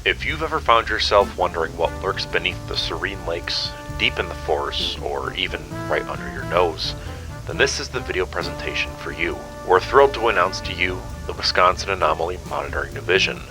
If you've ever found yourself wondering what lurks beneath the serene lakes, deep in the forests, or even right under your nose, then this is the video presentation for you. We're thrilled to announce to you the Wisconsin Anomaly Monitoring Division,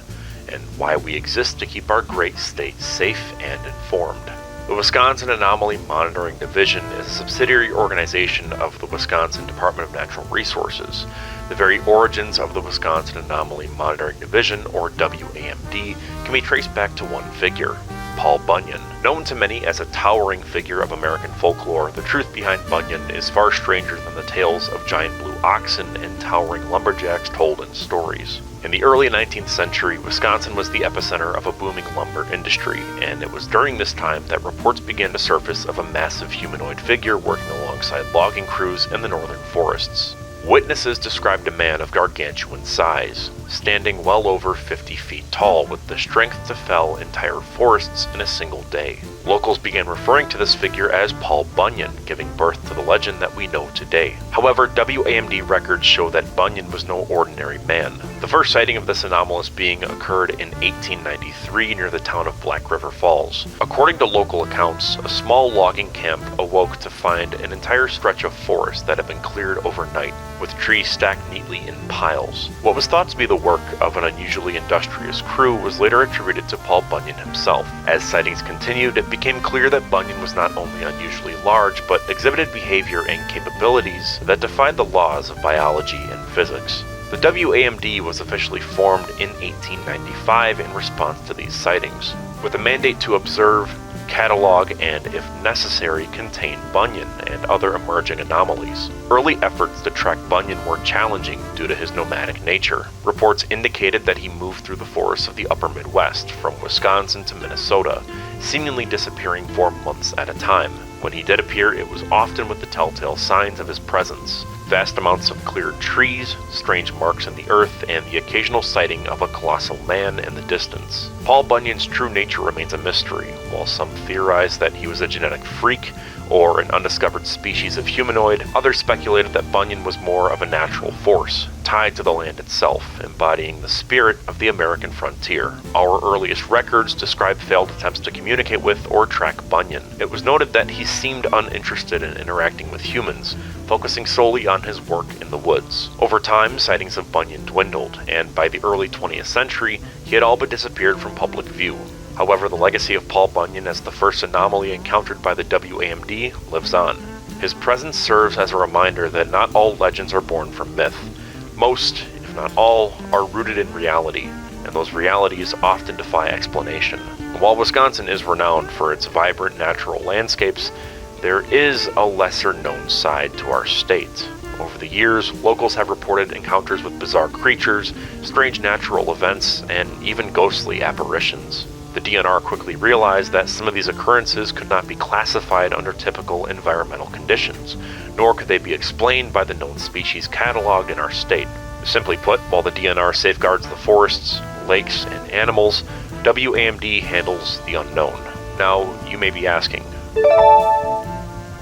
and why we exist to keep our great state safe and informed. The Wisconsin Anomaly Monitoring Division is a subsidiary organization of the Wisconsin Department of Natural Resources. The very origins of the Wisconsin Anomaly Monitoring Division, or WAMD, can be traced back to one figure, Paul Bunyan. Known to many as a towering figure of American folklore, the truth behind Bunyan is far stranger than the tales of giant blue oxen and towering lumberjacks told in stories. In the early 19th century, Wisconsin was the epicenter of a booming lumber industry, and it was during this time that reports began to surface of a massive humanoid figure working alongside logging crews in the northern forests. Witnesses described a man of gargantuan size, standing well over 50 feet tall with the strength to fell entire forests in a single day. Locals began referring to this figure as Paul Bunyan, giving birth to the legend that we know today. However, WAMD records show that Bunyan was no ordinary man. The first sighting of this anomalous being occurred in 1893 near the town of Black River Falls. According to local accounts, a small logging camp awoke to find an entire stretch of forest that had been cleared overnight, with trees stacked neatly in piles. What was thought to be the work of an unusually industrious crew was later attributed to Paul Bunyan himself. As sightings continued, it became clear that Bunyan was not only unusually large, but exhibited behavior and capabilities that defied the laws of biology and physics. The WAMD was officially formed in 1895 in response to these sightings, with a mandate to observe, catalog, and, if necessary, contain Bunyan and other emerging anomalies. Early efforts to track Bunyan were challenging due to his nomadic nature. Reports indicated that he moved through the forests of the upper Midwest, from Wisconsin to Minnesota, seemingly disappearing for months at a time. When he did appear, it was often with the telltale signs of his presence: vast amounts of cleared trees, strange marks in the earth, and the occasional sighting of a colossal man in the distance. Paul Bunyan's true nature remains a mystery. While some theorize that he was a genetic freak or an undiscovered species of humanoid, others speculated that Bunyan was more of a natural force, tied to the land itself, embodying the spirit of the American frontier. Our earliest records describe failed attempts to communicate with or track Bunyan. It was noted that he seemed uninterested in interacting with humans, focusing solely on his work in the woods. Over time, sightings of Bunyan dwindled, and by the early 20th century, he had all but disappeared from public view. However, the legacy of Paul Bunyan as the first anomaly encountered by the WAMD lives on. His presence serves as a reminder that not all legends are born from myth. Most, if not all, are rooted in reality, and those realities often defy explanation. While Wisconsin is renowned for its vibrant natural landscapes, there is a lesser-known side to our state. Over the years, locals have reported encounters with bizarre creatures, strange natural events, and even ghostly apparitions. The DNR quickly realized that some of these occurrences could not be classified under typical environmental conditions, nor could they be explained by the known species cataloged in our state. Simply put, while the DNR safeguards the forests, lakes, and animals, WAMD handles the unknown. Now, you may be asking,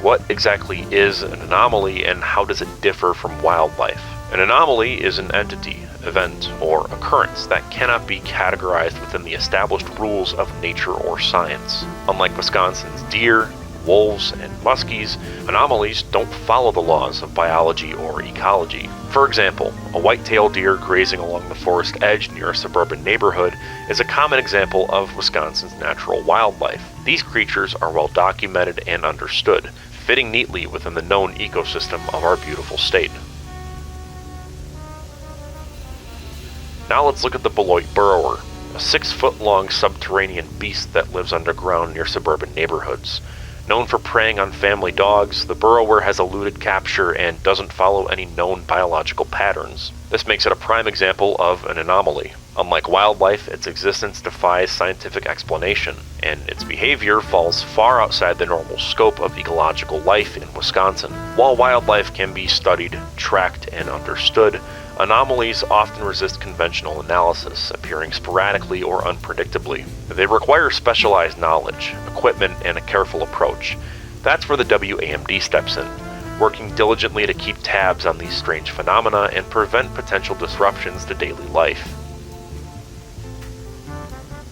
what exactly is an anomaly and how does it differ from wildlife? An anomaly is an entity, event, or occurrence that cannot be categorized within the established rules of nature or science. Unlike Wisconsin's deer, wolves, and muskies, anomalies don't follow the laws of biology or ecology. For example, a white-tailed deer grazing along the forest edge near a suburban neighborhood is a common example of Wisconsin's natural wildlife. These creatures are well documented and understood, fitting neatly within the known ecosystem of our beautiful state. Now let's look at the Beloit burrower, a 6-foot-long subterranean beast that lives underground near suburban neighborhoods. Known for preying on family dogs, the burrower has eluded capture and doesn't follow any known biological patterns. This makes it a prime example of an anomaly. Unlike wildlife, its existence defies scientific explanation, and its behavior falls far outside the normal scope of ecological life in Wisconsin. While wildlife can be studied, tracked, and understood, anomalies often resist conventional analysis, appearing sporadically or unpredictably. They require specialized knowledge, equipment, and a careful approach. That's where the WAMD steps in, working diligently to keep tabs on these strange phenomena and prevent potential disruptions to daily life.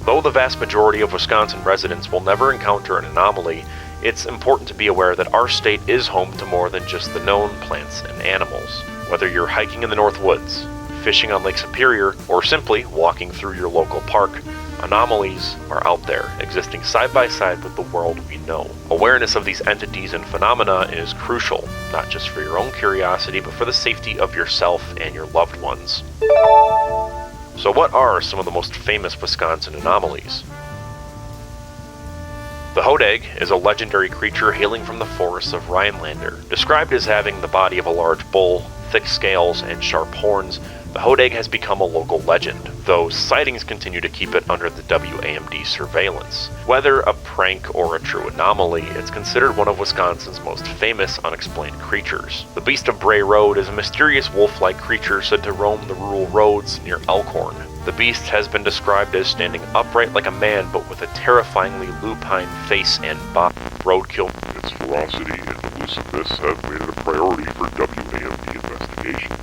Though the vast majority of Wisconsin residents will never encounter an anomaly, it's important to be aware that our state is home to more than just the known plants and animals. Whether you're hiking in the North Woods, fishing on Lake Superior, or simply walking through your local park, anomalies are out there, existing side by side with the world we know. Awareness of these entities and phenomena is crucial, not just for your own curiosity, but for the safety of yourself and your loved ones. So what are some of the most famous Wisconsin anomalies? The hodag is a legendary creature hailing from the forests of Rhinelander. Described as having the body of a large bull, thick scales, and sharp horns, the hodag has become a local legend, though sightings continue to keep it under the WAMD surveillance. Whether a prank or a true anomaly, it's considered one of Wisconsin's most famous unexplained creatures. The Beast of Bray Road is a mysterious wolf-like creature said to roam the rural roads near Elkhorn. The beast has been described as standing upright like a man, but with a terrifyingly lupine face and body. Roadkill. Its ferocity and elusiveness have made it a priority for WAMD investigations.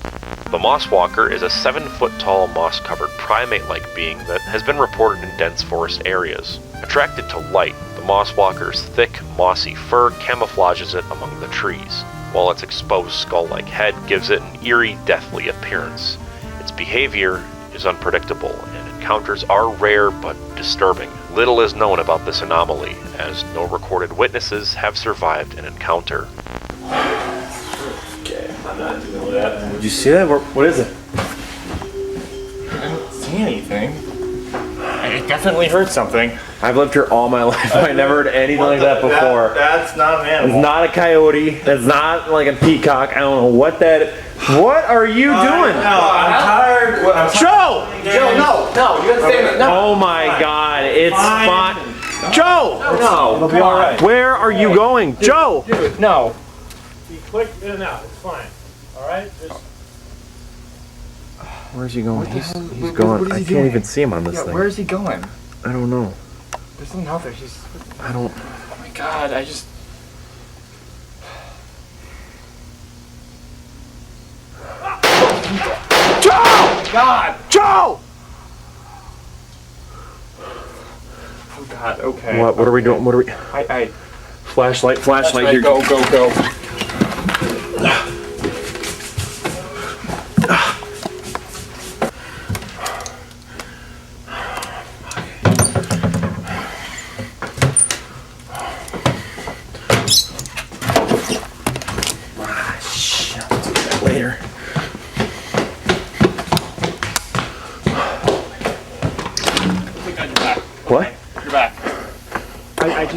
The mosswalker is a 7-foot-tall moss-covered primate-like being that has been reported in dense forest areas. Attracted to light, the mosswalker's thick, mossy fur camouflages it among the trees, while its exposed skull-like head gives it an eerie, deathly appearance. Its behavior is unpredictable, and encounters are rare but disturbing. Little is known about this anomaly, as no recorded witnesses have survived an encounter. Okay, I'm not doing that. Did you see that? What is it? I don't see anything. It definitely heard something. I've lived here all my life. I never heard anything like that before. That's not an animal. It's not a coyote. That's not like a peacock. I don't know what that. What are you doing? No, I'm tired. Joe! Joe, no, you gotta stay there. No. Oh my God! It's fine. Joe! No, it'll be all right. Where are you going, Joe? Dude, no. You click in and out, it's fine. Alright? Just Where's he going? He's What going. is I he can't doing? even see him on this thing. Where is he going? I don't know. There's something out there. I don't. Oh my God, I just. Joe! God! Joe! Oh God, okay. What are we doing? What are we? I Flashlight. that's right, Here. go. Later. What? You're back.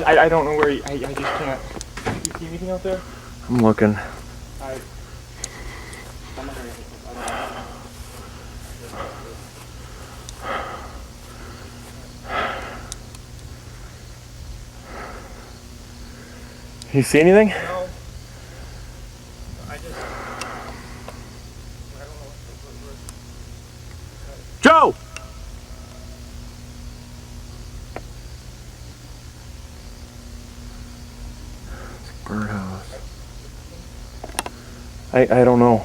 I don't know where I just can't. You see anything out there? I'm looking. I'm not gonna You see anything? no. I just I don't know Joe! Birdhouse. I don't know.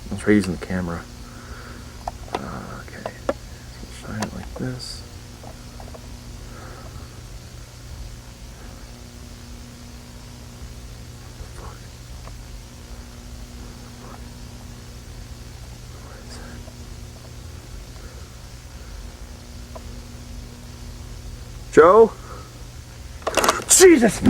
Let's try using the camera. Okay. Shine it like this. Joe? Jesus!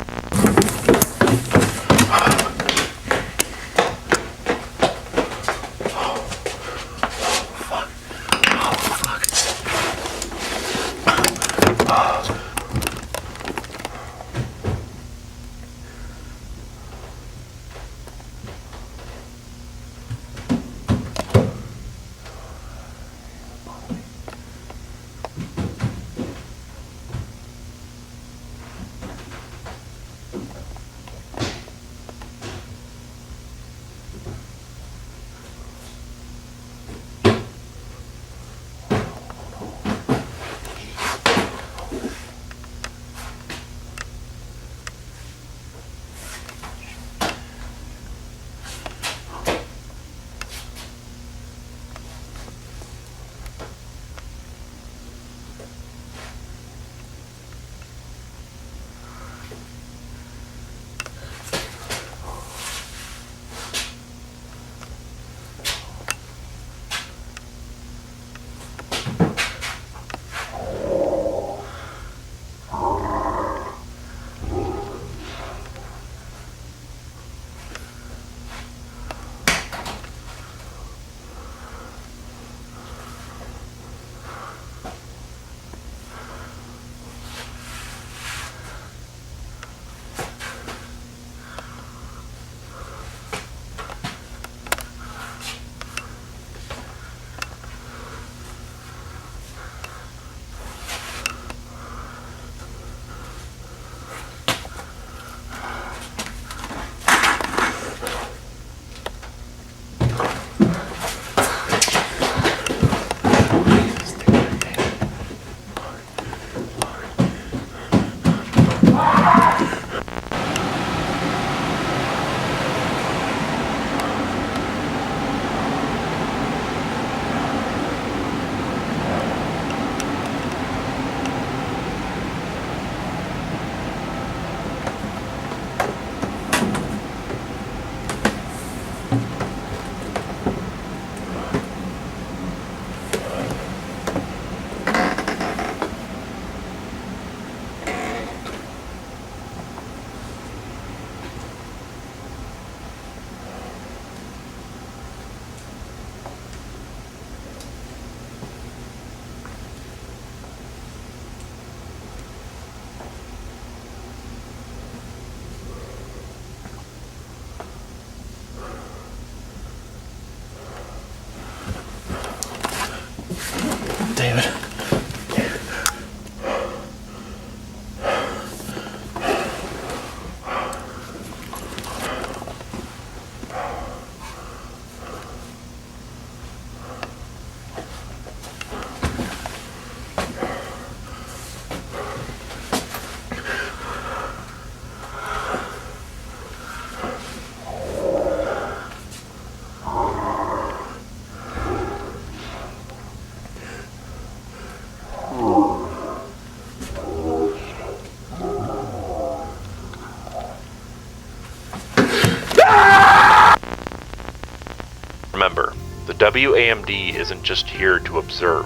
remember, the WAMD isn't just here to observe.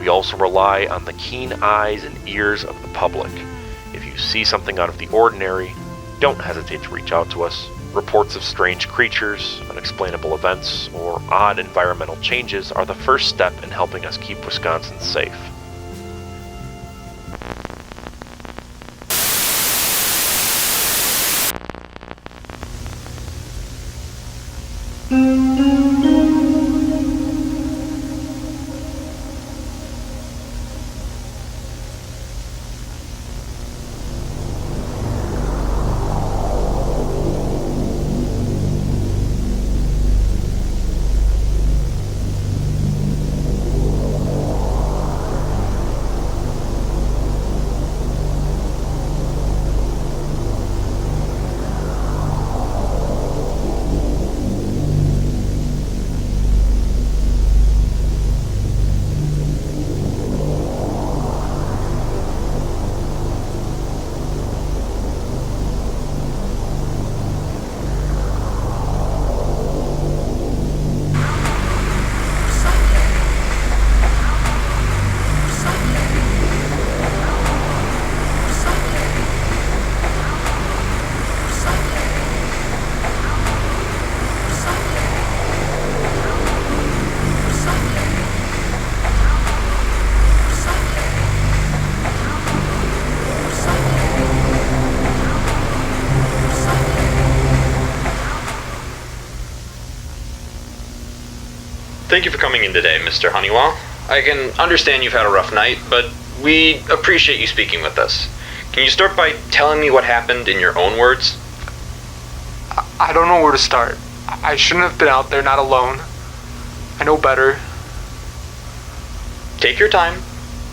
We also rely on the keen eyes and ears of the public. If you see something out of the ordinary, don't hesitate to reach out to us. Reports of strange creatures, unexplainable events, or odd environmental changes are the first step in helping us keep Wisconsin safe. Thank you for coming in today, Mr. Honeywell. I can understand you've had a rough night, but we appreciate you speaking with us. Can you start by telling me what happened in your own words? I don't know where to start. I shouldn't have been out there, not alone. I know better. Take your time.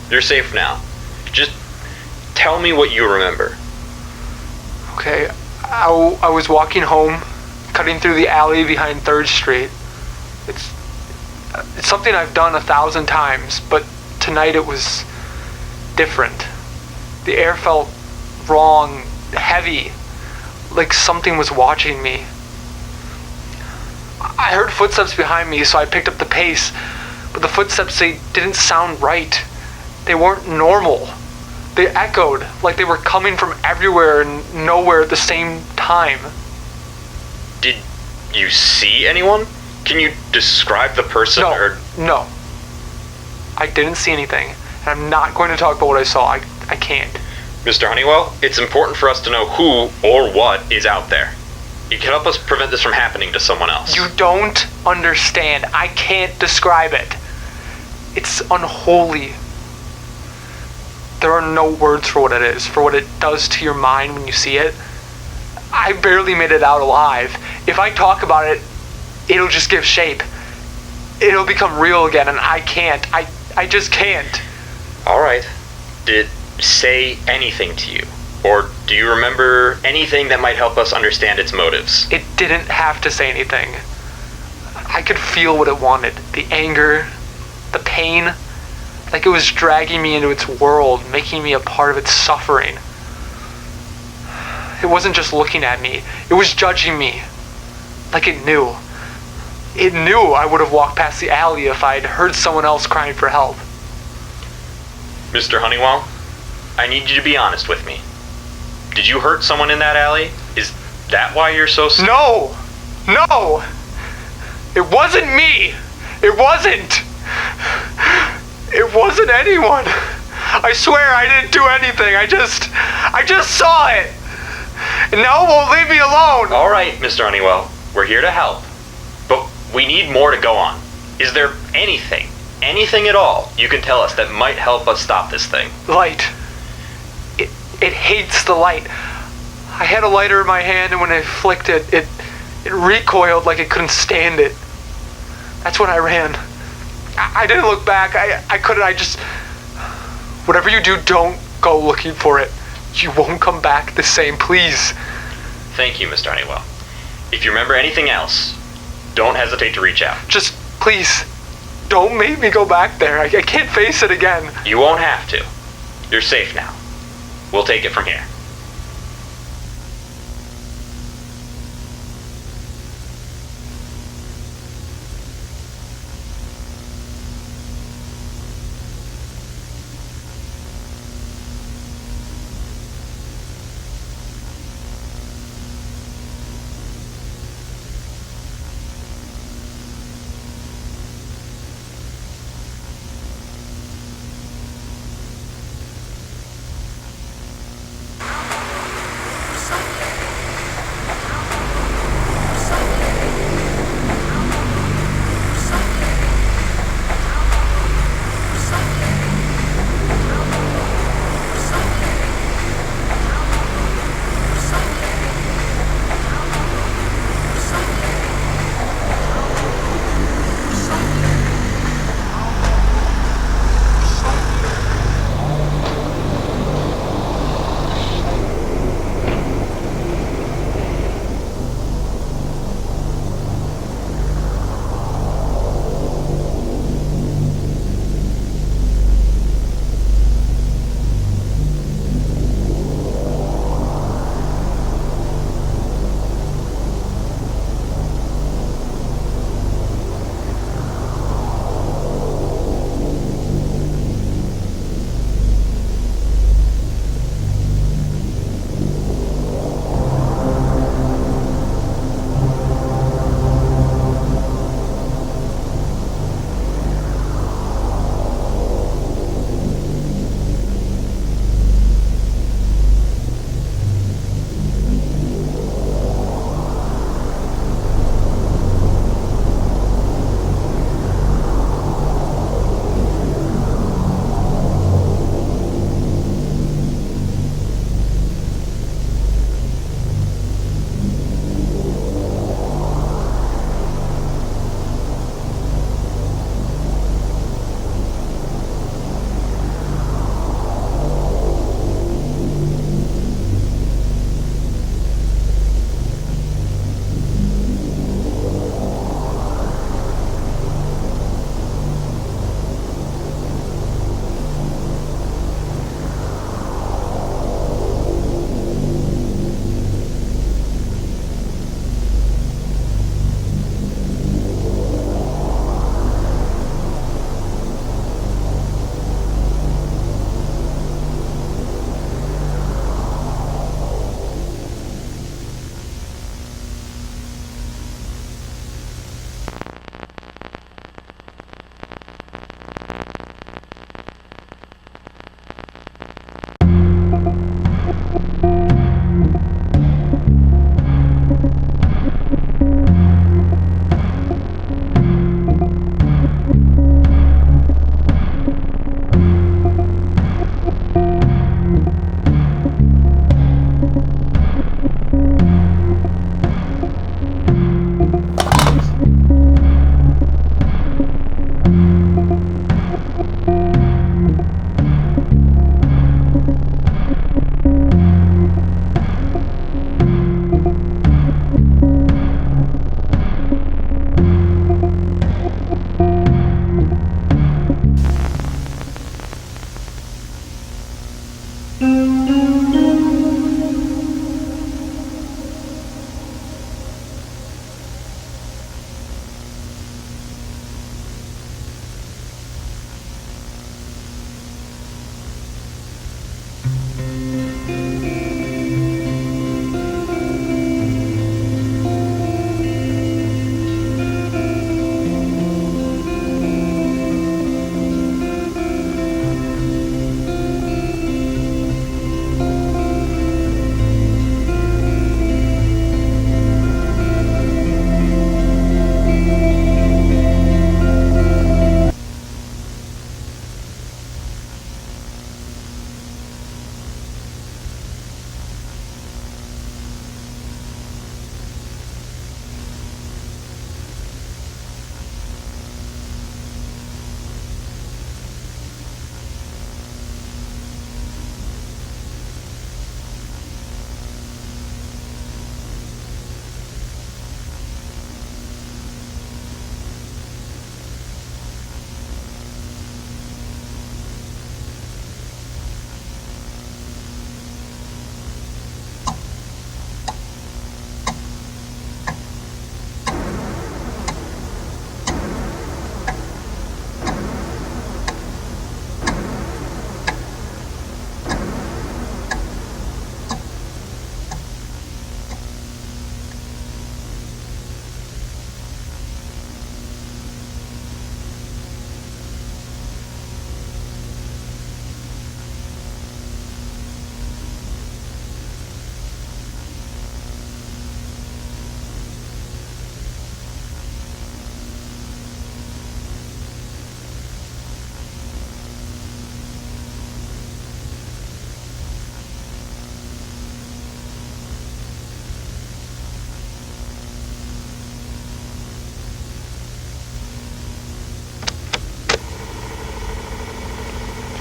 You're safe now. Just tell me what you remember. Okay, I was walking home, cutting through the alley behind 3rd Street. It's something I've done 1,000 times, but tonight it was different. The air felt wrong, heavy, like something was watching me. I heard footsteps behind me, so I picked up the pace, but the footsteps, they didn't sound right. They weren't normal. They echoed like they were coming from everywhere and nowhere at the same time. Did you see anyone? Can you describe the person No. I didn't see anything, and I'm not going to talk about what I saw. I can't. Mr. Honeywell, it's important for us to know who or what is out there. It can help us prevent this from happening to someone else. You don't understand. I can't describe it. It's unholy. There are no words for what it is, for what it does to your mind when you see it. I barely made it out alive. If I talk about it, it'll just give shape. It'll become real again, and I can't. I just can't. Alright. Did it say anything to you? Or do you remember anything that might help us understand its motives? It didn't have to say anything. I could feel what it wanted. The anger, the pain, like it was dragging me into its world, making me a part of its suffering. It wasn't just looking at me, it was judging me, like it knew. It knew I would have walked past the alley if I'd heard someone else crying for help. Mr. Honeywell, I need you to be honest with me. Did you hurt someone in that alley? Is that why you're so scared? No! It wasn't me! It wasn't! It wasn't anyone! I swear I didn't do anything. I just saw it! And now it won't leave me alone! Alright, Mr. Honeywell, we're here to help. But we need more to go on. Is there anything at all you can tell us that might help us stop this thing? Light. It hates the light. I had a lighter in my hand, and when I flicked it, it recoiled like it couldn't stand it. That's when I ran. I didn't look back. I couldn't. Whatever you do, don't go looking for it. You won't come back the same, please. Thank you, Mr. Honeywell. If you remember anything else, don't hesitate to reach out. Just, please, don't make me go back there. I can't face it again. You won't have to. You're safe now. We'll take it from here.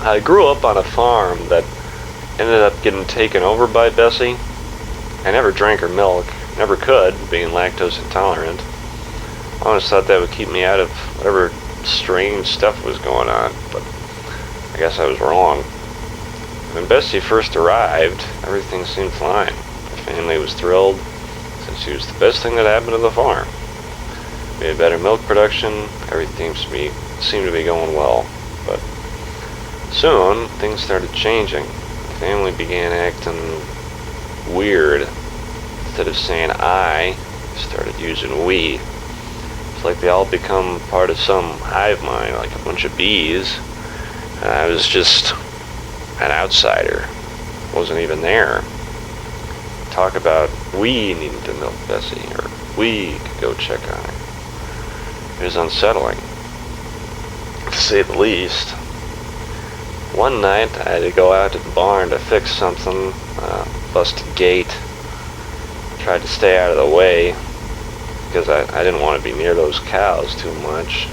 I grew up on a farm that ended up getting taken over by Bessie. I never drank her milk, never could, being lactose intolerant. I always thought that would keep me out of whatever strange stuff was going on, but I guess I was wrong. When Bessie first arrived, everything seemed fine. The family was thrilled, since she was the best thing that happened to the farm. We had better milk production, everything seemed to be going well, but soon things started changing. The family began acting weird. Instead of saying I, started using we. It's like they all become part of some hive mind, like a bunch of bees, and I was just an outsider. Wasn't even there. Talk about we needing to milk Bessie, or we could go check on her. It was unsettling, to say the least. One night I had to go out to the barn to fix something, busted gate. Tried to stay out of the way because I didn't want to be near those cows too much.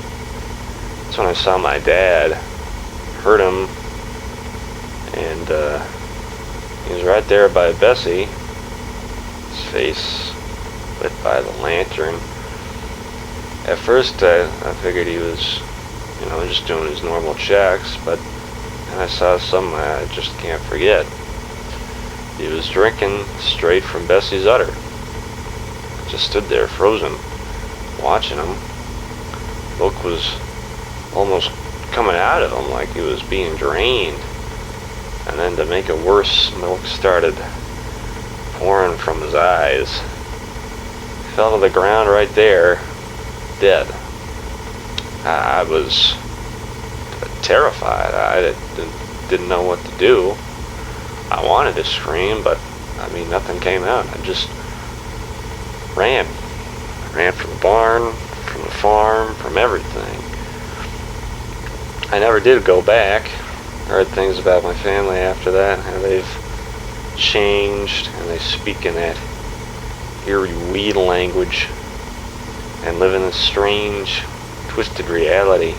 That's when I saw my dad, heard him, and he was right there by Bessie, his face lit by the lantern. At first I figured he was, just doing his normal checks, but then I saw something I just can't forget. He was drinking straight from Bessie's udder. I just stood there frozen, watching him. Milk was almost coming out of him like he was being drained. And then to make it worse, milk started pouring from his eyes. He fell to the ground right there, dead. I was terrified. I didn't know what to do. I wanted to scream, but nothing came out. I just ran. I ran from the barn, from the farm, from everything. I never did go back. Heard things about my family after that, how they've changed, and they speak in that eerie weed language and live in this strange, twisted reality.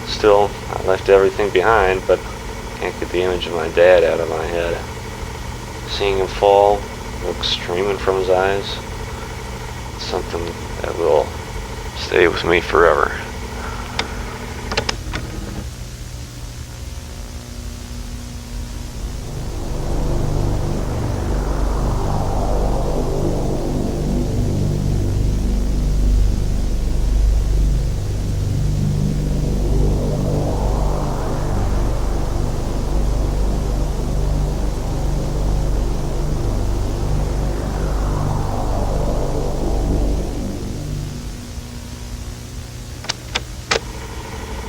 Still, I left everything behind, but can't get the image of my dad out of my head. Seeing him fall, milk streaming from his eyes, it's something that will stay with me forever.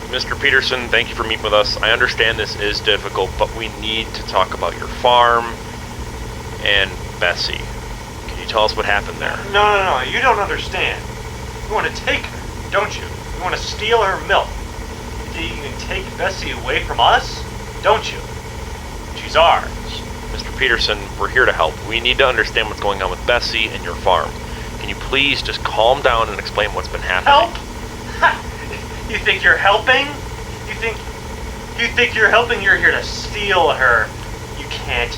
Mr. Peterson, thank you for meeting with us. I understand this is difficult, but we need to talk about your farm and Bessie. Can you tell us what happened there? No, you don't understand. You want to take her, don't you? You want to steal her milk. You think you can take Bessie away from us? Don't you? She's ours. Mr. Peterson, we're here to help. We need to understand what's going on with Bessie and your farm. Can you please just calm down and explain what's been happening? Help? Ha! You think you're helping? You think you're helping? You're here to steal her. You can't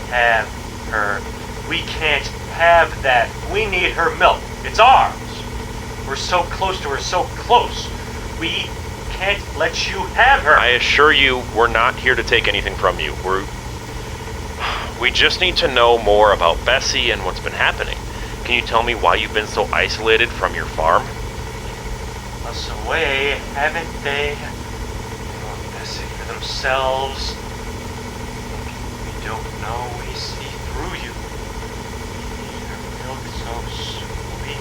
have her. We can't have that. We need her milk. It's ours. We're so close to her, so close. We can't let you have her. I assure you, we're not here to take anything from you. We just need to know more about Bessie and what's been happening. Can you tell me why you've been so isolated from your farm? Us away, haven't they? They want Bessie for themselves. We don't know. We see through you. We need her milk so sweet.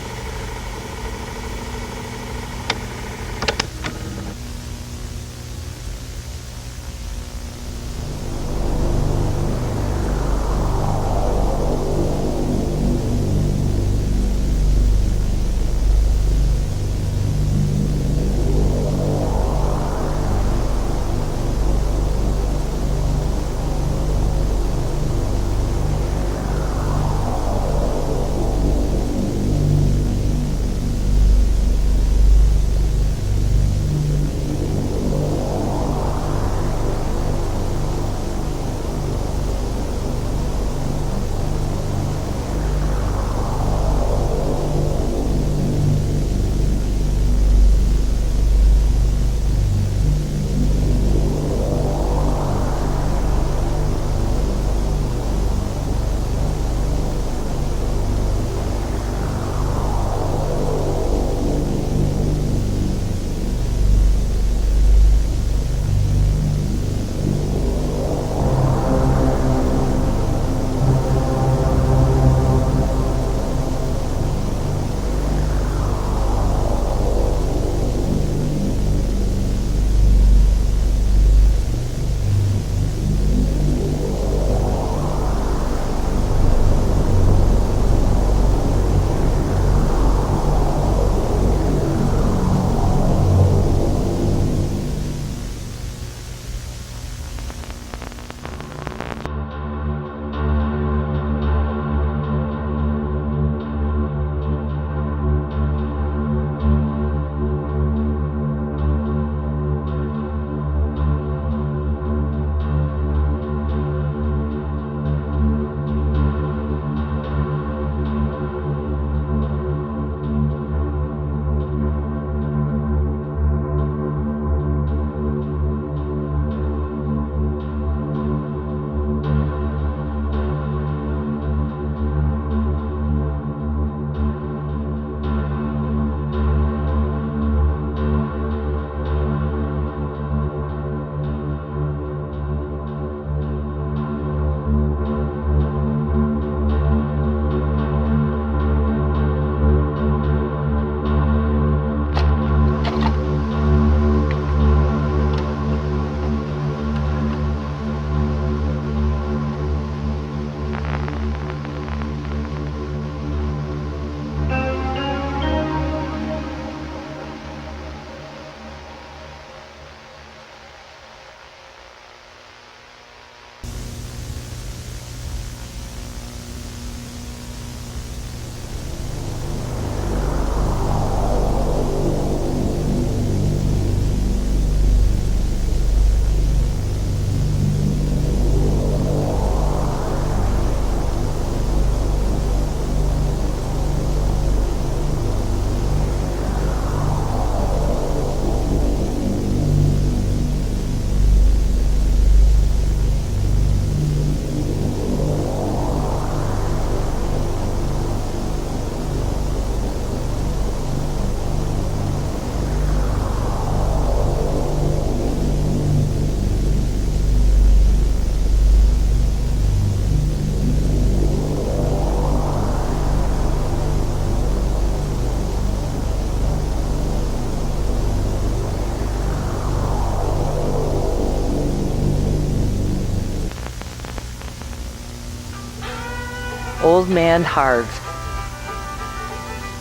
Man Harv.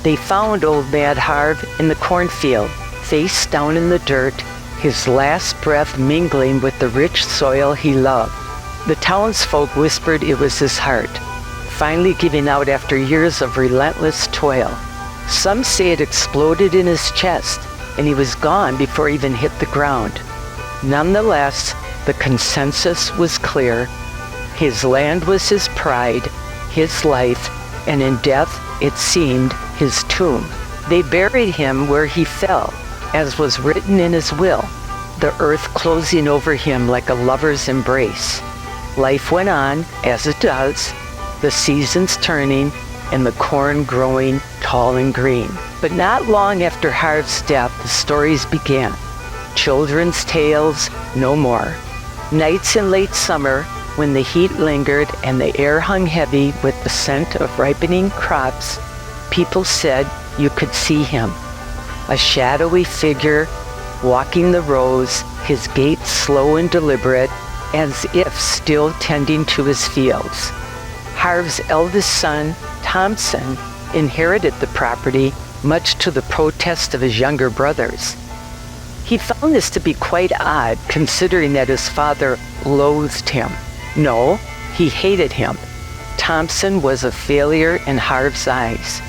They found Old Man Harv in the cornfield, face down in the dirt, his last breath mingling with the rich soil he loved. The townsfolk whispered it was his heart, finally giving out after years of relentless toil. Some say it exploded in his chest, and he was gone before he even hit the ground. Nonetheless, the consensus was clear. His land was his pride, his life, and in death, it seemed, his tomb. They buried him where he fell, as was written in his will, the earth closing over him like a lover's embrace. Life went on, as it does, the seasons turning, and the corn growing tall and green. But not long after Harv's death, the stories began. Children's tales, no more. Nights in late summer, when the heat lingered and the air hung heavy with the scent of ripening crops, people said you could see him. A shadowy figure, walking the rows, his gait slow and deliberate, as if still tending to his fields. Harv's eldest son, Thompson, inherited the property, much to the protest of his younger brothers. He found this to be quite odd, considering that his father loathed him. No, he hated him. Thompson was a failure in Harv's eyes.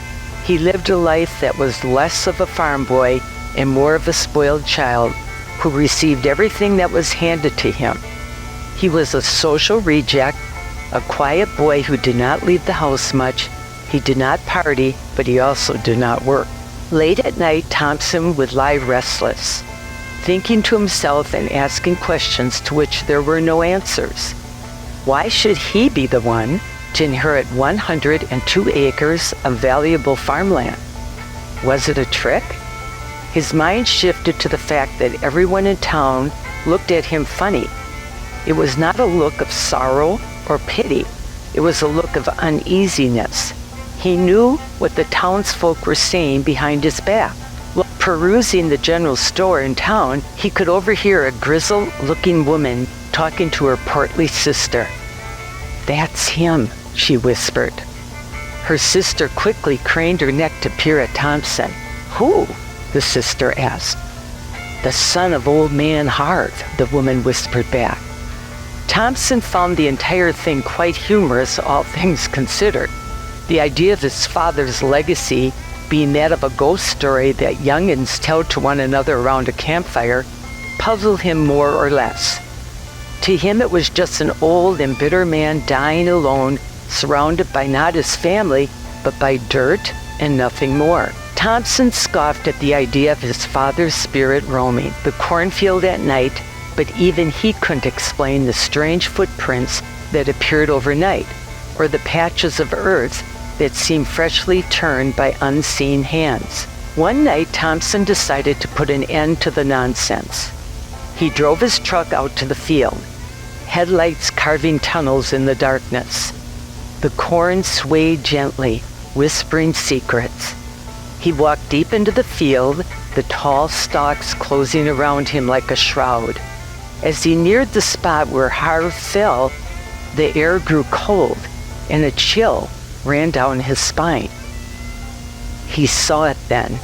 He lived a life that was less of a farm boy and more of a spoiled child who received everything that was handed to him. He was a social reject, a quiet boy who did not leave the house much. He did not party, but he also did not work. Late at night, Thompson would lie restless, thinking to himself and asking questions to which there were no answers. Why should he be the one to inherit 102 acres of valuable farmland? Was it a trick? His mind shifted to the fact that everyone in town looked at him funny. It was not a look of sorrow or pity. It was a look of uneasiness. He knew what the townsfolk were saying behind his back. While perusing the general store in town, he could overhear a grizzled-looking woman talking to her portly sister. "That's him," she whispered. Her sister quickly craned her neck to peer at Thompson. "Who?" the sister asked. "The son of Old Man Harv," the woman whispered back. Thompson found the entire thing quite humorous, all things considered. The idea of his father's legacy being that of a ghost story that youngins tell to one another around a campfire puzzled him more or less. To him it was just an old and bitter man dying alone, surrounded by not his family, but by dirt and nothing more. Thompson scoffed at the idea of his father's spirit roaming the cornfield at night, but even he couldn't explain the strange footprints that appeared overnight, or the patches of earth that seemed freshly turned by unseen hands. One night, Thompson decided to put an end to the nonsense. He drove his truck out to the field, headlights carving tunnels in the darkness. The corn swayed gently, whispering secrets. He walked deep into the field, the tall stalks closing around him like a shroud. As he neared the spot where Harv fell, the air grew cold, and a chill ran down his spine. He saw it then,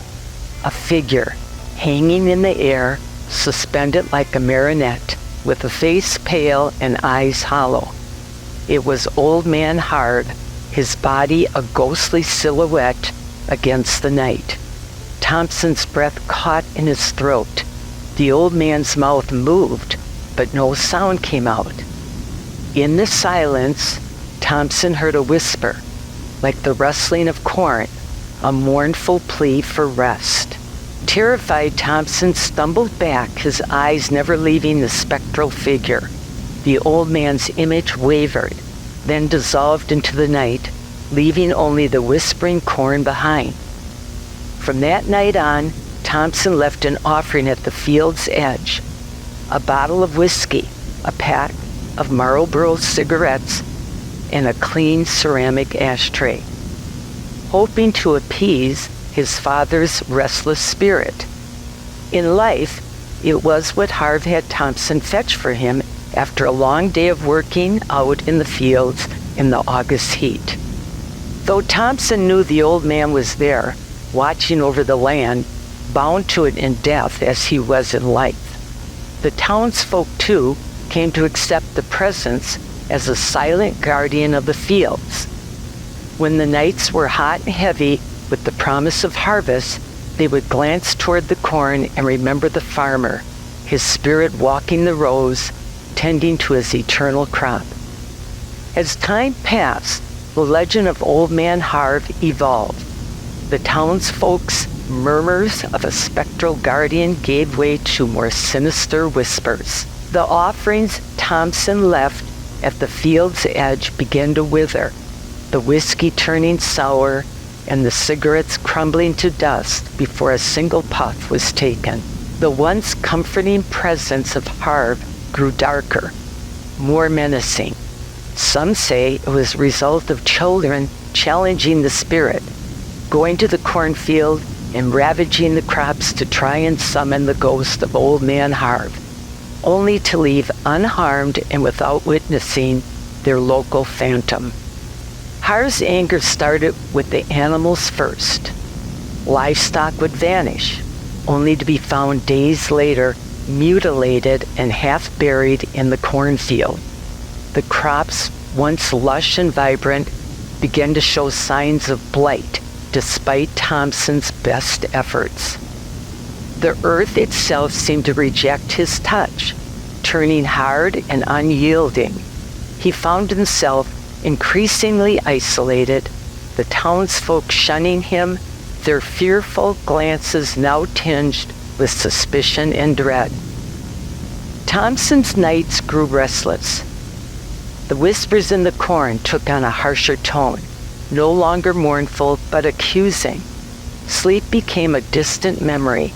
a figure hanging in the air, suspended like a marionette, with a face pale and eyes hollow. It was Old Man Harv, his body a ghostly silhouette against the night. Thompson's breath caught in his throat. The old man's mouth moved, but no sound came out. In the silence, Thompson heard a whisper, like the rustling of corn, a mournful plea for rest. Terrified, Thompson stumbled back, his eyes never leaving the spectral figure. The old man's image wavered, then dissolved into the night, leaving only the whispering corn behind. From that night on, Thompson left an offering at the field's edge, a bottle of whiskey, a pack of Marlboro cigarettes, and a clean ceramic ashtray, hoping to appease his father's restless spirit. In life, it was what Harv had Thompson fetch for him after a long day of working out in the fields in the August heat. Though Thompson knew the old man was there, watching over the land, bound to it in death as he was in life, the townsfolk, too, came to accept the presence as a silent guardian of the fields. When the nights were hot and heavy with the promise of harvest, they would glance toward the corn and remember the farmer, his spirit walking the rows, tending to his eternal crop. As time passed, the legend of Old Man Harv evolved. The townsfolk's murmurs of a spectral guardian gave way to more sinister whispers. The offerings Thompson left at the field's edge began to wither, the whiskey turning sour and the cigarettes crumbling to dust before a single puff was taken. The once comforting presence of Harv grew darker, more menacing. Some say it was a result of children challenging the spirit, going to the cornfield and ravaging the crops to try and summon the ghost of Old Man Harv, only to leave unharmed and without witnessing their local phantom. Harv's anger started with the animals first. Livestock would vanish, only to be found days later mutilated and half buried in the cornfield. The crops, once lush and vibrant, began to show signs of blight despite Thompson's best efforts. The earth itself seemed to reject his touch, turning hard and unyielding. He found himself increasingly isolated, the townsfolk shunning him, their fearful glances now tinged with suspicion and dread. Thompson's nights grew restless. The whispers in the corn took on a harsher tone, no longer mournful but accusing. Sleep became a distant memory,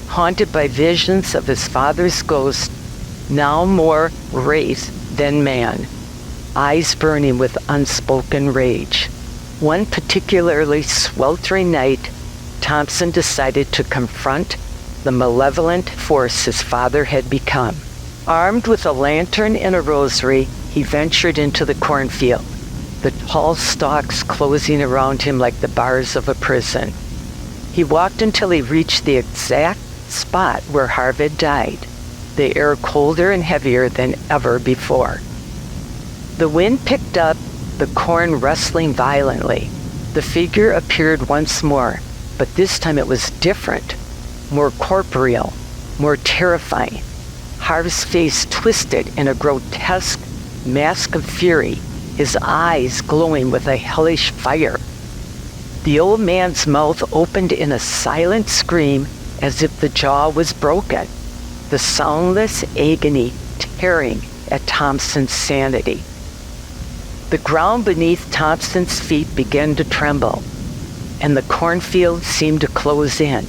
haunted by visions of his father's ghost, now more wraith than man, eyes burning with unspoken rage. One particularly sweltering night, Thompson decided to confront the malevolent force his father had become. Armed with a lantern and a rosary, he ventured into the cornfield, the tall stalks closing around him like the bars of a prison. He walked until he reached the exact spot where Harv had died, the air colder and heavier than ever before. The wind picked up, the corn rustling violently. The figure appeared once more, but this time it was different, more corporeal, more terrifying. Harv's face twisted in a grotesque mask of fury, his eyes glowing with a hellish fire. The old man's mouth opened in a silent scream as if the jaw was broken, the soundless agony tearing at Thompson's sanity. The ground beneath Thompson's feet began to tremble, and the cornfield seemed to close in,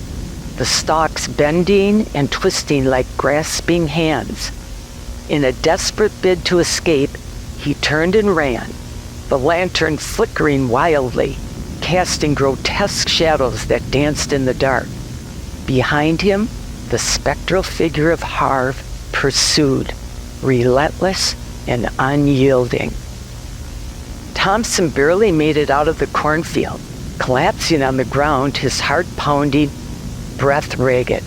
the stalks bending and twisting like grasping hands. In a desperate bid to escape, he turned and ran, the lantern flickering wildly, casting grotesque shadows that danced in the dark. Behind him, the spectral figure of Harv pursued, relentless and unyielding. Thompson barely made it out of the cornfield, collapsing on the ground, his heart pounding, breath ragged.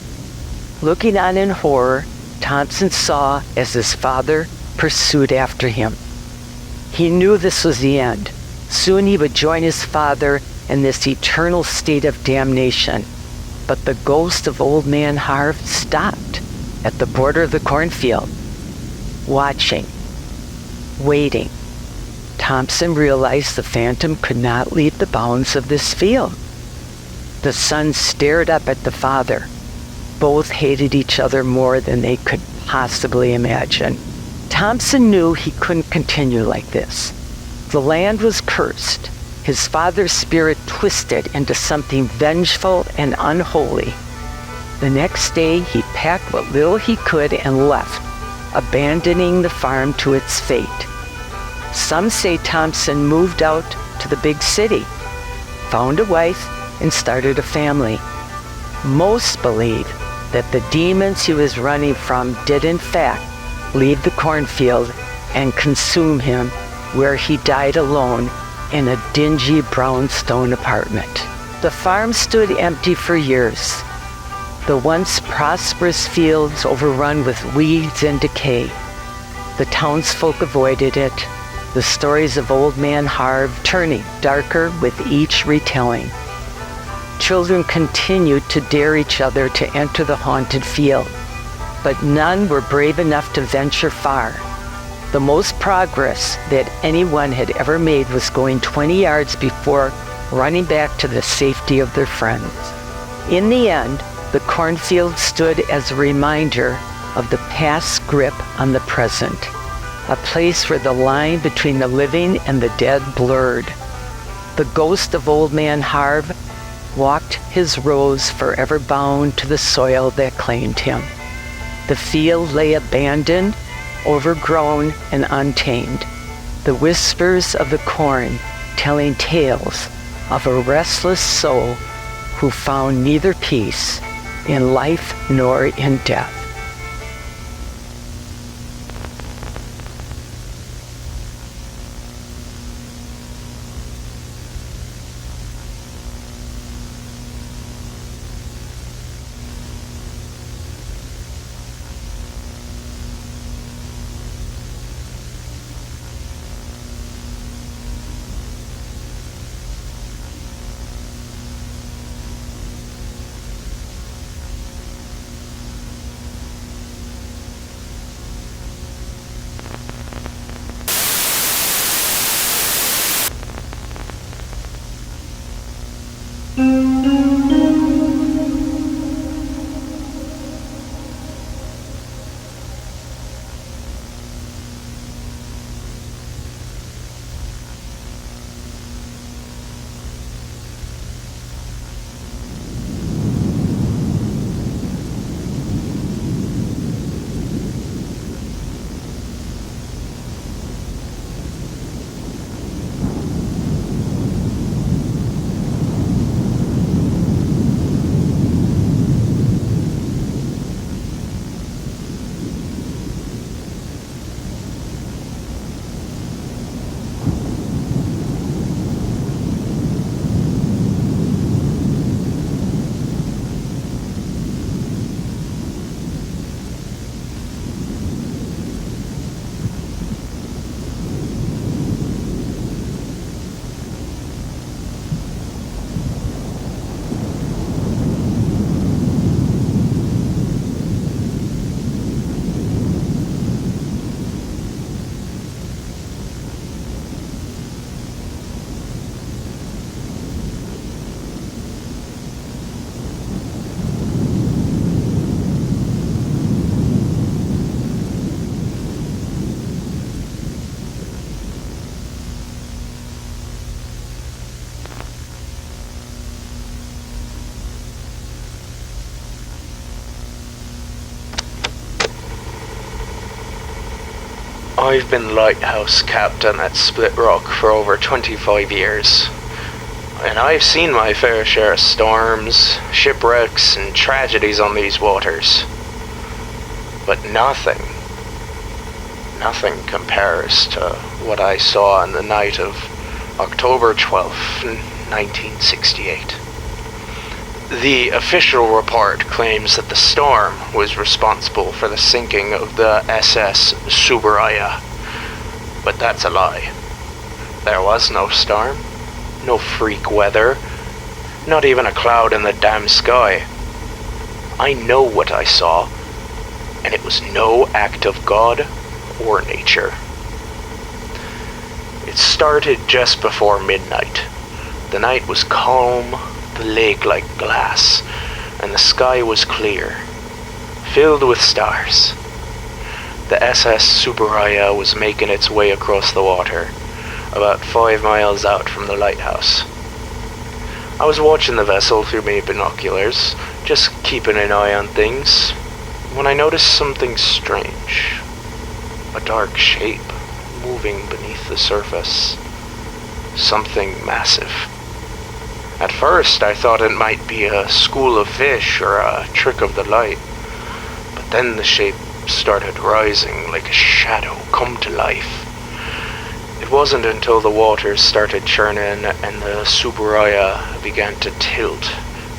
Looking on in horror, Thompson saw as his father pursued after him. He knew this was the end. Soon he would join his father in this eternal state of damnation. But the ghost of Old Man Harv stopped at the border of the cornfield, watching, waiting. Thompson realized the phantom could not leave the bounds of this field. The son stared up at the father. Both hated each other more than they could possibly imagine. Thompson knew he couldn't continue like this. The land was cursed, his father's spirit twisted into something vengeful and unholy. The next day, he packed what little he could and left, abandoning the farm to its fate. Some say Thompson moved out to the big city, found a wife, and started a family. Most believe that the demons he was running from did in fact leave the cornfield and consume him, where he died alone in a dingy brownstone apartment. The farm stood empty for years, the once prosperous fields overrun with weeds and decay. The townsfolk avoided it, the stories of Old Man Harv turning darker with each retelling. Children continued to dare each other to enter the haunted field, but none were brave enough to venture far. The most progress that anyone had ever made was going 20 yards before running back to the safety of their friends. In the end, the cornfield stood as a reminder of the past's grip on the present, a place where the line between the living and the dead blurred. The ghost of Old Man Harv walked his rows forever bound to the soil that claimed him. The field lay abandoned, overgrown, and untamed, the whispers of the corn telling tales of a restless soul who found neither peace in life nor in death. I've been lighthouse captain at Split Rock for over 25 years, and I've seen my fair share of storms, shipwrecks, and tragedies on these waters. But nothing compares to what I saw on the night of October 12th, 1968. The official report claims that the storm was responsible for the sinking of the SS Subaraya, but that's a lie. There was no storm, no freak weather, not even a cloud in the damn sky. I know what I saw, and it was no act of God or nature. It started just before midnight. The night was calm, the lake like glass, and the sky was clear, filled with stars. The SS Subaraya was making its way across the water, about 5 miles out from the lighthouse. I was watching the vessel through my binoculars, just keeping an eye on things, when I noticed something strange. A dark shape moving beneath the surface. Something massive. At first, I thought it might be a school of fish or a trick of the light, but then the shape started rising like a shadow come to life. It wasn't until the waters started churning and the Subaraya began to tilt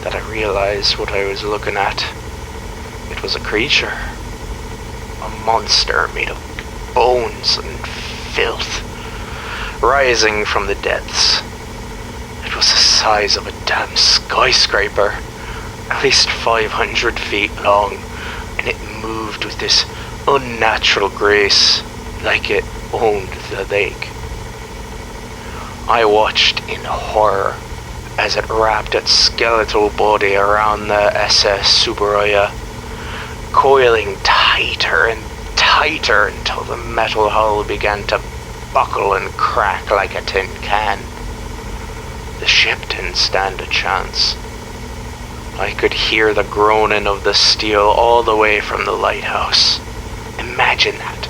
that I realized what I was looking at. It was a creature. A monster made of bones and filth, rising from the depths. It was the size of a damn skyscraper, at least 500 feet long, and it moved with this unnatural grace, like it owned the lake. I watched in horror as it wrapped its skeletal body around the SS Subaraya, coiling tighter and tighter until the metal hull began to buckle and crack like a tin can. The ship didn't stand a chance. I could hear the groaning of the steel all the way from the lighthouse. Imagine that,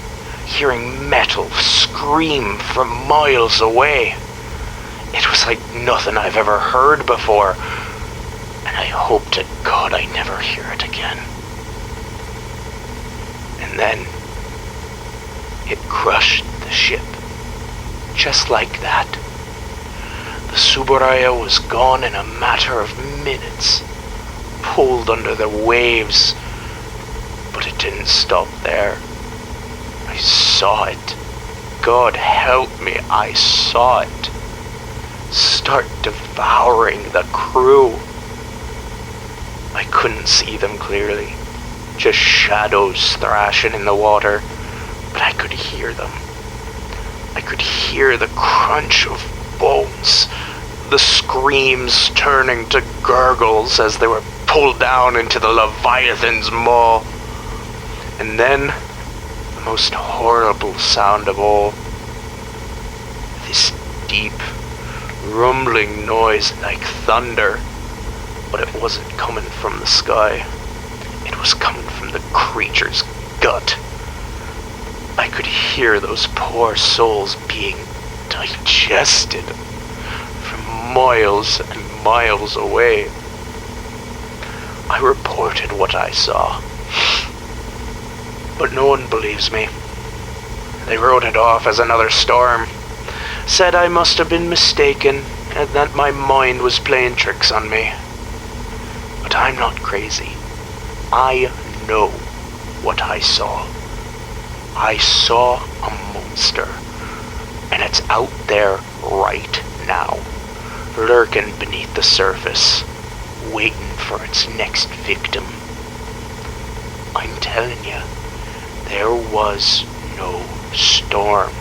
hearing metal scream from miles away. It was like nothing I've ever heard before, and I hope to God I never hear it again. And then, it crushed the ship. Just like that. The Subaraya was gone in a matter of minutes, pulled under the waves, but it didn't stop there. I saw it. God help me, I saw it. Start devouring the crew. I couldn't see them clearly, just shadows thrashing in the water, but I could hear them. I could hear the crunch of bones, the screams turning to gurgles as they were pulled down into the Leviathan's maw. And then, the most horrible sound of all, this deep, rumbling noise like thunder, but it wasn't coming from the sky. It was coming from the creature's gut. I could hear those poor souls being digested from miles and miles away. I reported what I saw, but no one believes me. They wrote it off as another storm, said I must have been mistaken and that my mind was playing tricks on me. But I'm not crazy. I know what I saw. I saw a monster, and it's out there right now, lurking beneath the surface, waiting for its next victim. I'm telling you, there was no storm.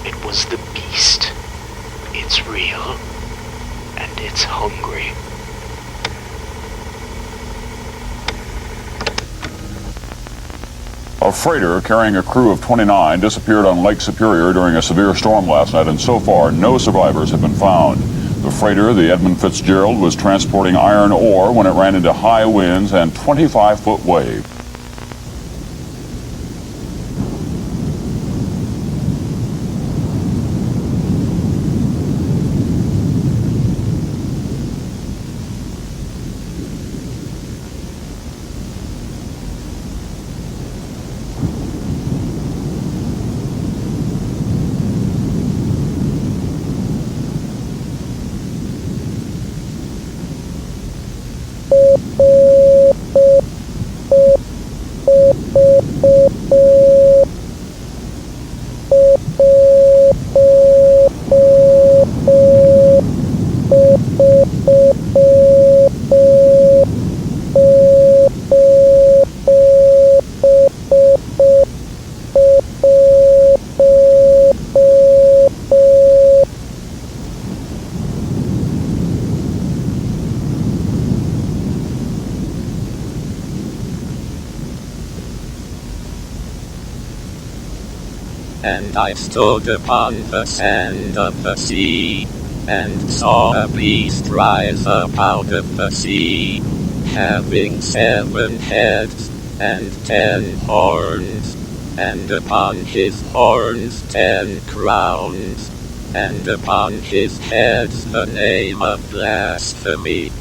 It was the beast. It's real, and it's hungry. A freighter carrying a crew of 29 disappeared on Lake Superior during a severe storm last night, and so far no survivors have been found. The freighter, the Edmund Fitzgerald, was transporting iron ore when it ran into high winds and 25-foot waves. And I stood upon the sand of the sea, and saw a beast rise up out of the sea, having 7 heads and 10 horns, and upon his horns 10 crowns, and upon his heads the name of blasphemy,